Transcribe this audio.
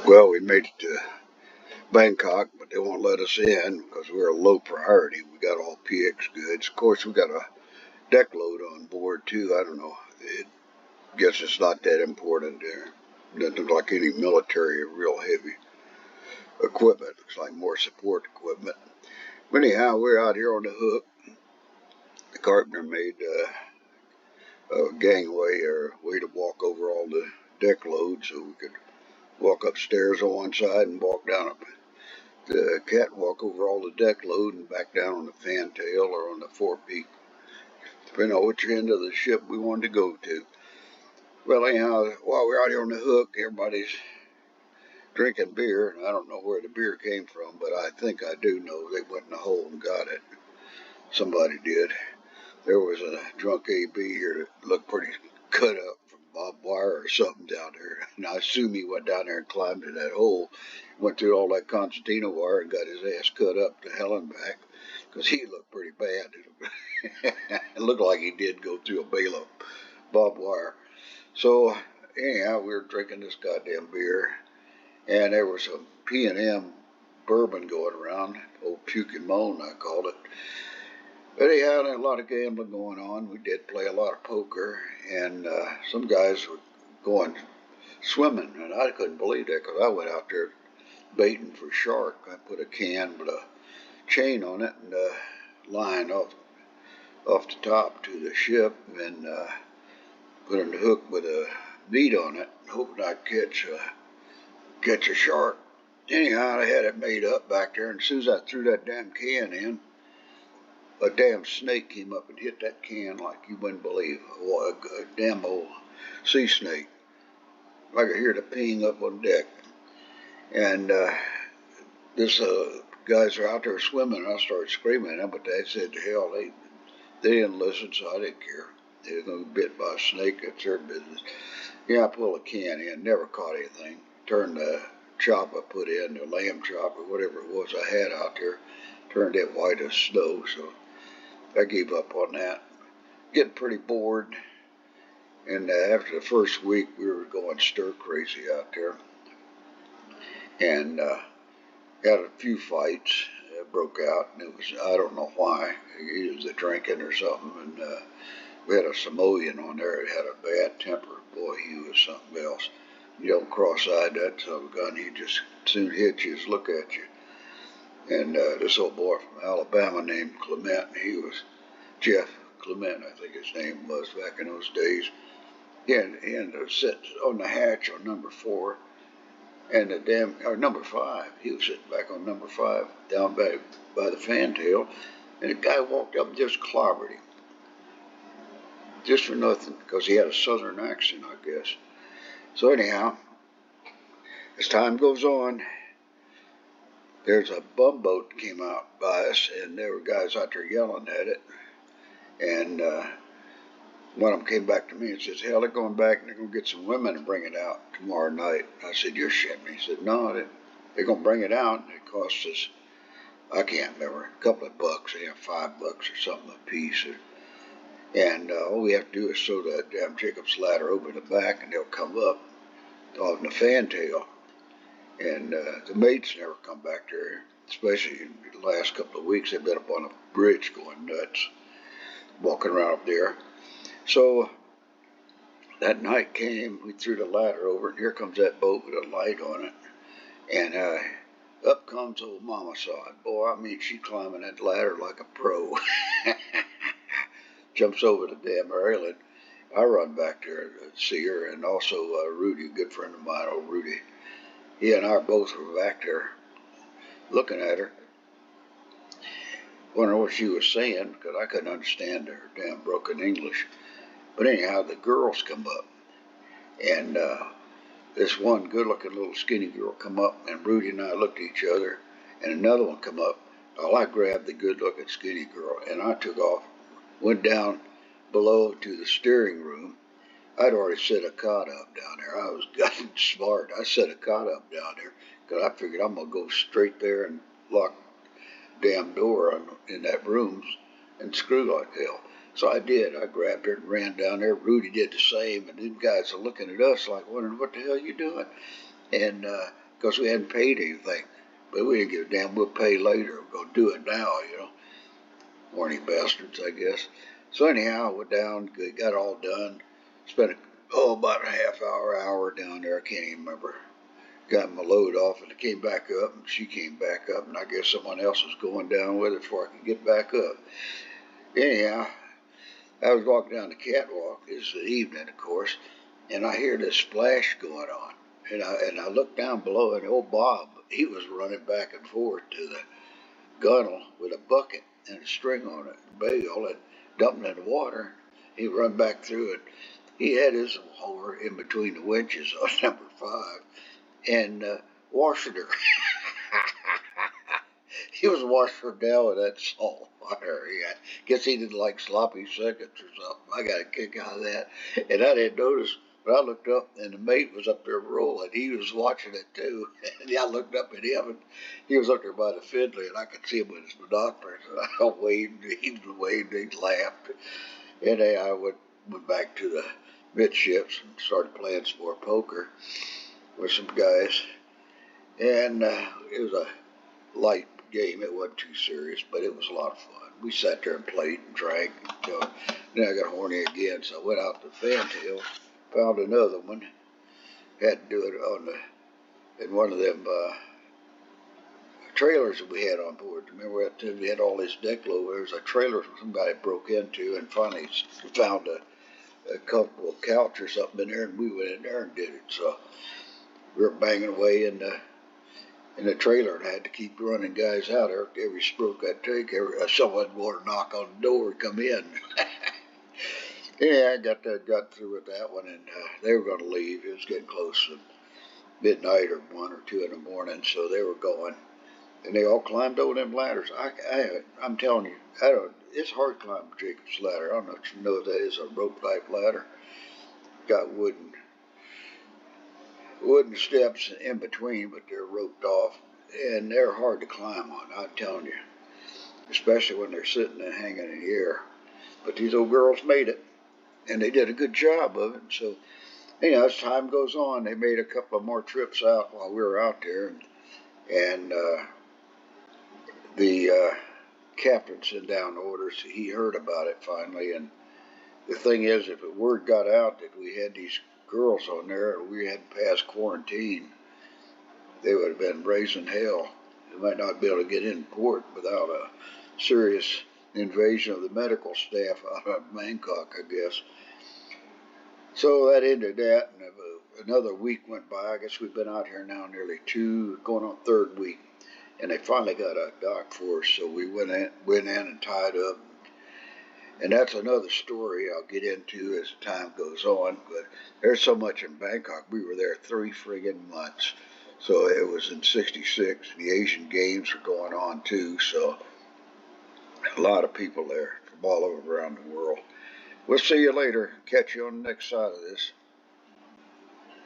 Well, we made it to Bangkok, but they won't let us in because we're a low priority. We got all PX goods. Of course, we got a deck load on board too. I don't know. Guess it's not that important there. Doesn't look like any military or real heavy equipment. Looks like more support equipment. But anyhow, we're out here on the hook. The carpenter made a gangway or way to walk over all the deck load so we could walk upstairs on one side and walk down up the catwalk over all the deck load and back down on the fantail or on the forepeak, depending on which end of the ship we wanted to go to. Well, anyhow, while we're out here on the hook, everybody's drinking beer, and I don't know where the beer came from, but I think I do know they went in the hole and got it. Somebody did. There was a drunk AB here that looked pretty cut up from barbed wire or something down there, and I assume he went down there and climbed in that hole, went through all that concertina wire and got his ass cut up to hell and back, because he looked pretty bad. It looked like he did go through a bale of barbed wire. So anyhow, we were drinking this goddamn beer, and there was some P&M bourbon going around, old Puke and Moan I called it. But anyhow, there was a lot of gambling going on. We did play a lot of poker, and some guys were going swimming, and I couldn't believe that because I went out there baiting for shark. I put a can with a chain on it and a line off the top to the ship, and put in the hook with a bead on it, hoping I'd catch a shark. Anyhow, I had it made up back there, and as soon as I threw that damn can in, a damn snake came up and hit that can like you wouldn't believe. A damn old sea snake. I could hear the ping up on deck. And this guys are out there swimming, and I started screaming at them, but they said, to hell, they didn't listen, so I didn't care. They were going to be bit by a snake, that's their business. Yeah, I pulled a can in, never caught anything. Turned the chop I put in, the lamb chop or whatever it was I had out there, turned it white as snow, so I gave up on that. Getting pretty bored, and after the first week, we were going stir crazy out there, and had a few fights that broke out, and it was, I don't know why, it was the drinking or something, and we had a Samoan on there that had a bad temper. Boy, he was something else. You don't cross-eyed that son of a gun, he just soon hit you, just look at you. And this old boy from Alabama named Clement, he was Jeff Clement, I think his name was back in those days. He had to sit on the hatch on number 4, and or number 5. He was sitting back on number 5, down by the fantail, and a guy walked up and just clobbered him. Just for nothing, because he had a southern accent, I guess. So anyhow, as time goes on, there's a bumboat that came out by us, and there were guys out there yelling at it. And one of them came back to me and says, hell, they're going back and they're going to get some women and bring it out tomorrow night. I said, you're shitting me. He said, no, they're going to bring it out, and it costs us, I can't remember, a couple of bucks, $5 or something a piece. And all we have to do is sew that damn Jacob's ladder over the back, and they'll come up on the fantail. And the mates never come back there, especially in the last couple of weeks. They've been up on a bridge going nuts, walking around up there. So that night came, we threw the ladder over, and here comes that boat with a light on it. And up comes old Mama Saw it. Boy, I mean, she climbing that ladder like a pro. Jumps over the damn railing. I run back there to see her, and also Rudy, a good friend of mine, old Rudy. He and I both were back there looking at her, wondering what she was saying, because I couldn't understand her damn broken English. But anyhow, the girls come up, and this one good-looking little skinny girl come up, and Rudy and I looked at each other, and another one come up. Well, I grabbed the good-looking skinny girl, and I took off, went down below to the steering room. I'd already set a cot up down there. I was gotten smart. I set a cot up down there because I figured I'm going to go straight there and lock the damn door in that room and screw like hell. So I did. I grabbed her and ran down there. Rudy did the same, and them guys are looking at us like wondering what the hell you doing. And because we hadn't paid anything. But we didn't give a damn. We'll pay later. We're going to do it now, you know. Horny bastards, I guess. So anyhow, I went down, got it all done. Spent about a half hour down there. I can't even remember. Got my load off, and I came back up, and she came back up, and I guess someone else was going down with it before I could get back up. Anyhow, I was walking down the catwalk. It's the evening, of course, and I hear this splash going on. And I looked down below, and old Bob, he was running back and forth to the gunnel with a bucket and a string on it, a bale, and dumping it in the water. He run back through it. He had his hauler in between the winches on number 5 and washing her. He was washing her down with that salt water. I guess he didn't like sloppy seconds or something. I got a kick out of that. And I didn't notice, but I looked up and the mate was up there rolling. He was watching it too. And I looked up at him and he was up there by the fiddler and I could see him with his binoculars. And I waved, he waved, he laughed. And I went back to the midships and started playing some more poker with some guys. And it was a light game. It wasn't too serious, but it was a lot of fun. We sat there and played and drank. You know. Then I got horny again, so I went out to Fantail, found another one. Had to do it on in one of them trailers that we had on board. Remember we had all this deck load. There was a trailer somebody broke into, and finally found a comfortable couch or something in there, and we went in there and did it. So we were banging away in the trailer and I had to keep running guys out every stroke I'd take. Someone would knock on the door and come in. Yeah, I got through with that one, and they were going to leave. It was getting close to midnight or 1 or 2 in the morning, so they were going. And they all climbed over them ladders. I'm telling you, it's hard climbing Jacob's ladder. I don't know if you know that is a rope type ladder. Got wooden steps in between, but they're roped off, and they're hard to climb on, I'm telling you, especially when they're sitting and hanging in the air. But these old girls made it, and they did a good job of it. So, as time goes on, they made a couple of more trips out while we were out there, and the captain sent down orders. He heard about it finally, and the thing is, if the word got out that we had these girls on there and we had passed quarantine, they would have been raising hell. They might not be able to get in port without a serious invasion of the medical staff out of Bangkok, I guess. So that ended that, and another week went by. I guess we've been out here now nearly 2, going on 3rd week, and they finally got a dock for us. So we went in and tied up. And that's another story I'll get into as time goes on. But there's so much in Bangkok. We were there 3 friggin' months. So it was in '66. The Asian Games were going on too. So a lot of people there from all over around the world. We'll see you later. Catch you on the next side of this.